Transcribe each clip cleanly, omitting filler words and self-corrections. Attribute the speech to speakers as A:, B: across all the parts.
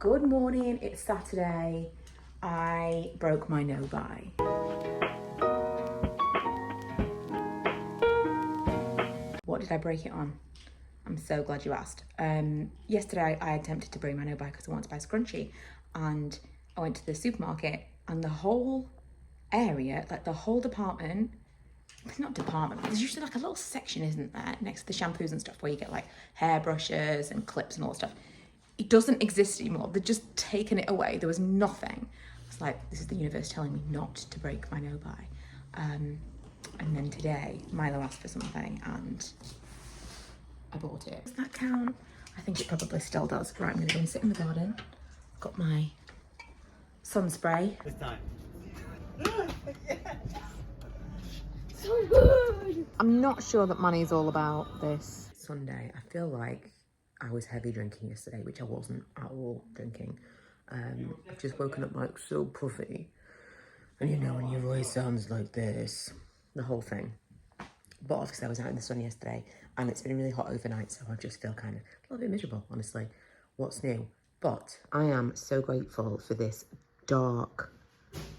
A: Good morning, it's Saturday. I broke my no-buy. What did I break it on? I'm so glad you asked. Yesterday I attempted to bring my no-buy because I wanted to buy a scrunchie, and I went to the supermarket and the whole area, like the whole department, it's not department, there's usually like a little section, isn't there, next to the shampoos and stuff where you get like hairbrushes and clips and all that stuff. It doesn't exist anymore. They've just taken it away. There was nothing. It's like, this is the universe telling me not to break my no-buy. And then today, Milo asked for something and I bought it. Does that count? I think it probably still does. Right, I'm gonna go and sit in the garden. Got my sun spray.
B: This time.
A: So good! I'm not sure that money's all about this. Sunday, I feel like I was heavy drinking yesterday, which I wasn't at all drinking. I've just woken up like so puffy. And you know when your voice sounds like this, the whole thing. But obviously I was out in the sun yesterday and it's been really hot overnight, so I just feel kind of a little bit miserable, honestly. What's new? But I am so grateful for this dark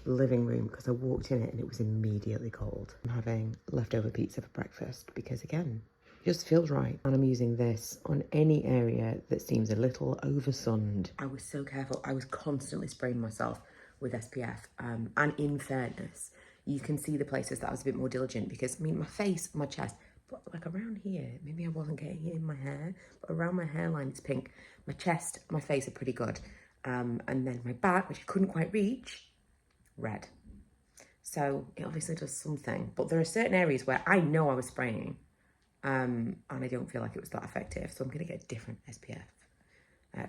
A: living room because I walked in it and it was immediately cold. I'm having leftover pizza for breakfast because, again, it just feels right. And I'm using this on any area that seems a little oversunned. I was so careful. I was constantly spraying myself with SPF. And in fairness, you can see the places that I was a bit more diligent because, I mean, my face, my chest, but like around here, maybe I wasn't getting it in my hair, but around my hairline it's pink. My chest, my face are pretty good. And then my back, which I couldn't quite reach, red. So it obviously does something. But there are certain areas where I know I was spraying and I don't feel like it was that effective. So I'm going to get a different SPF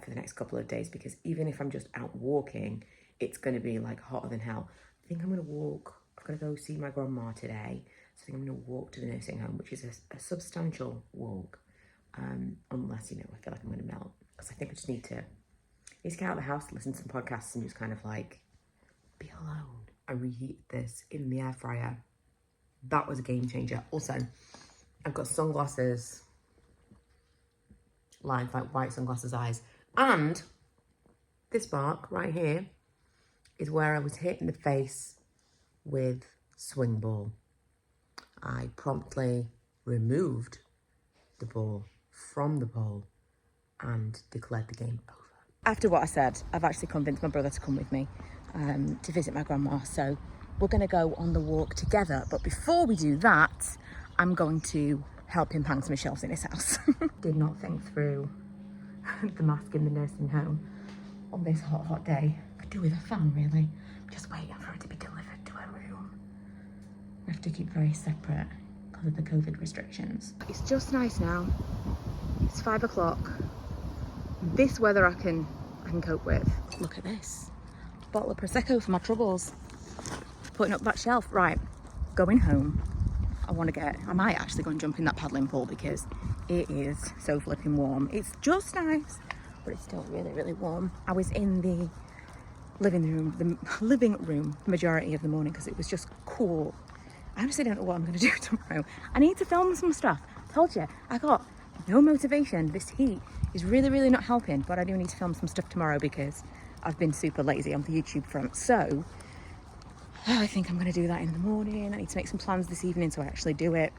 A: for the next couple of days because even if I'm just out walking, it's going to be like hotter than hell. I think I'm going to walk. I've got to go see my grandma today. So I think I'm going to walk to the nursing home, which is a substantial walk. Unless, you know, I feel like I'm going to melt. Because I think I just need to get out of the house, listen to some podcasts and just kind of like be alone. I reheated this in the air fryer. That was a game changer. Also, I've got sunglasses, like white sunglasses eyes. And this mark right here is where I was hit in the face with swing ball. I promptly removed the ball from the bowl and declared the game over. After what I said, I've actually convinced my brother to come with me to visit my grandma. So we're going to go on the walk together. But before we do that, I'm going to help him hang some shelves in his house. Did not think through the mask in the nursing home on this hot, hot day. Could do with a fan, really. I'm just waiting for it to be delivered to her room. We have to keep very separate because of the COVID restrictions. It's just nice now. It's 5 o'clock. This weather I can cope with. Look at this. Bottle of Prosecco for my troubles. Putting up that shelf. Right, going home. I might actually go and jump in that paddling pool because it is so flipping warm. It's just nice, but it's still really, really warm. I was in the living room the majority of the morning because it was just cool. I honestly don't know what I'm going to do tomorrow. I need to film some stuff. I told you, I got no motivation. This heat is really, really not helping, but I do need to film some stuff tomorrow because I've been super lazy on the YouTube front. So I think I'm going to do that in the morning. I need to make some plans this evening so I actually do it.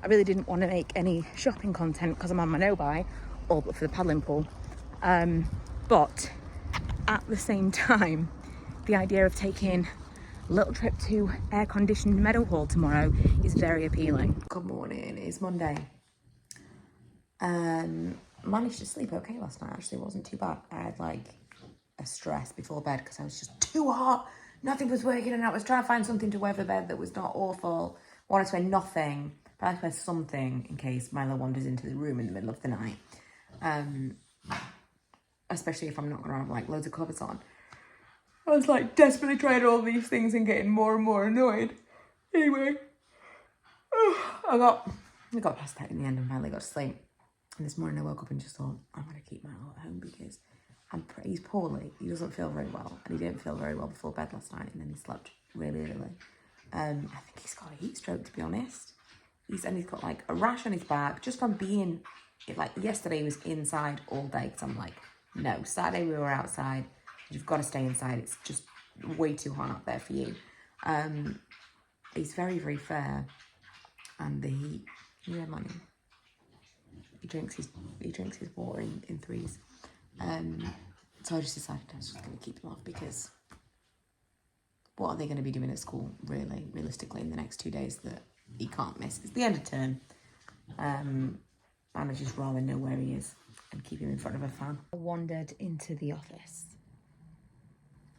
A: I really didn't want to make any shopping content because I'm on my no-buy, all but for the paddling pool. But at the same time, the idea of taking a little trip to air-conditioned Meadowhall tomorrow is very appealing. Good morning, it's Monday. Managed to sleep okay last night, actually. It wasn't too bad. I had like a stress before bed because I was just too hot. Nothing was working and I was trying to find something to wear for bed that was not awful. I wanted to wear nothing, but I like to wear something in case Milo wanders into the room in the middle of the night. Especially if I'm not going to have like loads of covers on. I was like desperately trying all these things and getting more and more annoyed. Anyway, I got past that in the end and finally got to sleep. And this morning I woke up and just thought, I'm going to keep Milo at home because he's poorly. He doesn't feel very well. And he didn't feel very well before bed last night. And then he slept really early. I think he's got a heat stroke, to be honest. He's got like a rash on his back just from being, like yesterday he was inside all day because I'm like no. Saturday we were outside. You've got to stay inside. It's just way too hot out there for you. He's very, very fair. And the heat, yeah, money. He drinks his water in threes. So I just decided I was just going to keep him off, because what are they going to be doing at school, really, realistically, in the next 2 days that he can't miss? It's the end of term. And I'd just rather know where he is and keep him in front of a fan. I wandered into the office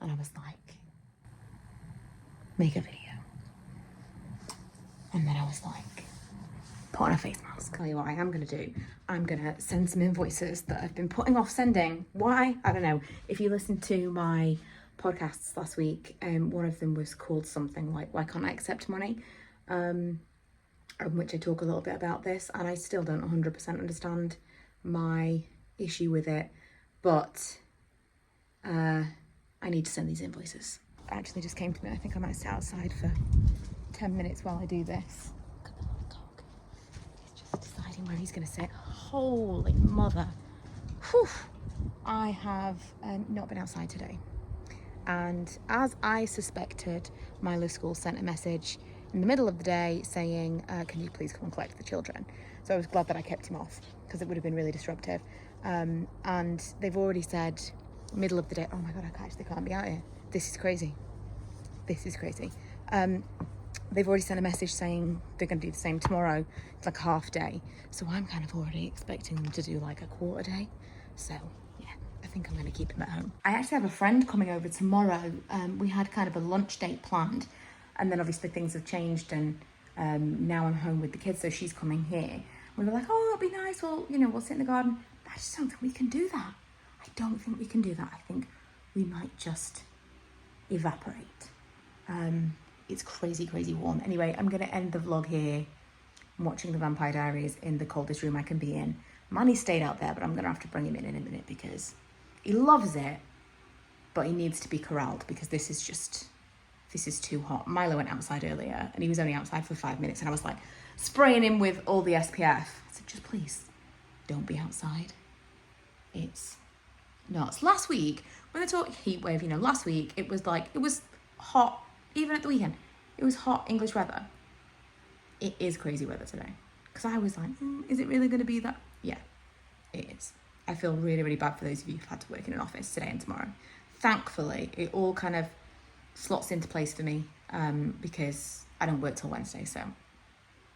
A: and I was like, make a video. And then I was like, put on a face mask. Tell you what I am going to do. I'm going to send some invoices that I've been putting off sending. Why? I don't know. If you listened to my podcasts last week, one of them was called something like, why can't I accept money? In which I talk a little bit about this, and I still don't 100% understand my issue with it, but I need to send these invoices. It actually just came to me. I think I might sit outside for 10 minutes while I do this. Look at the little dog. He's just deciding where he's going to sit. Holy mother. Whew. I have not been outside today. And as I suspected, Milo School sent a message in the middle of the day saying, can you please come and collect the children? So I was glad that I kept him off, because it would have been really disruptive. And they've already said middle of the day. Oh my God, they can't be out here. This is crazy. This is crazy. They've already sent a message saying they're going to do the same tomorrow. It's like a half day. So I'm kind of already expecting them to do like a quarter day. So yeah, I think I'm going to keep him at home. I actually have a friend coming over tomorrow. We had kind of a lunch date planned, and then obviously things have changed, and now I'm home with the kids, so she's coming here. We were like, oh, it'll be nice. Well, we'll sit in the garden. I just don't think we can do that. I don't think we can do that. I think we might just evaporate. It's crazy, crazy warm. Anyway, I'm going to end the vlog here. I'm watching The Vampire Diaries in the coldest room I can be in. Manny stayed out there, but I'm going to have to bring him in a minute, because he loves it, but he needs to be corralled, because this is too hot. Milo went outside earlier, and he was only outside for 5 minutes, and I was like spraying him with all the SPF. I said, just please don't be outside. It's nuts. Last week, when they talked heat wave, last week it was hot. Even at the weekend, it was hot English weather. It is crazy weather today. Because I was like, is it really going to be that? Yeah, it is. I feel really, really bad for those of you who've had to work in an office today and tomorrow. Thankfully, it all kind of slots into place for me, because I don't work till Wednesday, so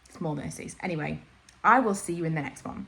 A: it's more mercies. Anyway, I will see you in the next one.